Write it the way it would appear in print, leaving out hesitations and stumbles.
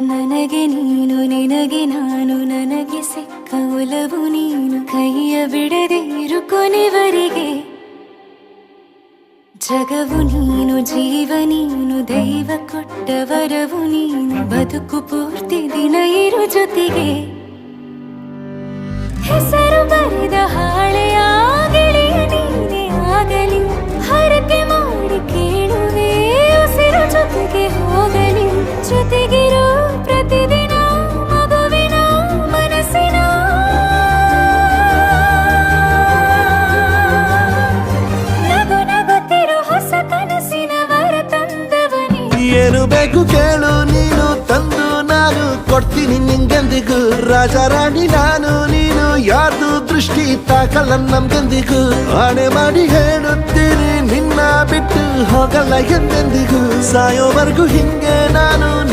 ನನಗೆ ನೀನು ನಿನಗೆ ನಾನು ನನಗೆ ಸಿಕ್ಕ ಒಲವು ನೀನು ಕೈಯ ಬಿಡದೆ ಇರು ಕೊನೆವರೆಗೆ ಜಗವು ನೀನು ಜೀವ ನೀನು ದೈವ ಕೊಟ್ಟ ವರವು ನೀನು ಬದುಕು ಪೂರ್ತಿ ದಿನ ಇರು ಜೊತೆಗೆ ಹೆಸರು ಬರೆದ ಹಾಳೆಯ ಗೆಳೆಯ ನೀನೇ ಆಗಲಿ ಹರಕೆ ಮಾಡಿ ಕೇಳುವೆ ಉಸಿರು ಜೊತೆಗೆ ಹೋಗಲಿ ಜೊತೆಗಿರೋ ಪ್ರತಿದಿನ ಮಗುವಿನ ಮನಸ್ಸಿನ ನಗು ನಗುತ್ತಿರೋ ಹೊಸ ಕನಸಿನ ವರ ತಂದವನೇ ಏನು ಬೇಕು ಕೇಳು ನೀನು ತಂದು ನಾನು ಕೊಡ್ತೀನಿ ನಿಂಗೆಂದಿಗೂ ರಾಜ ರಾಣಿ ನಾನು ನೀನು ಯಾರ್ದು ದೃಷ್ಟಿ ತಾಕಲ್ಲ ನಮ್ಗೆಂದಿಗೂ ಆಣೆ ಮಾಡಿ ಹೇಳುತ್ತೀನಿ ನಿನ್ನ ಬಿಟ್ಟು ಹೋಗಲ್ಲ ಎಂದೆಂದಿಗೂ ಸಾಯೋವರೆಗೂ ಹಿಂಗೆ ನಾನು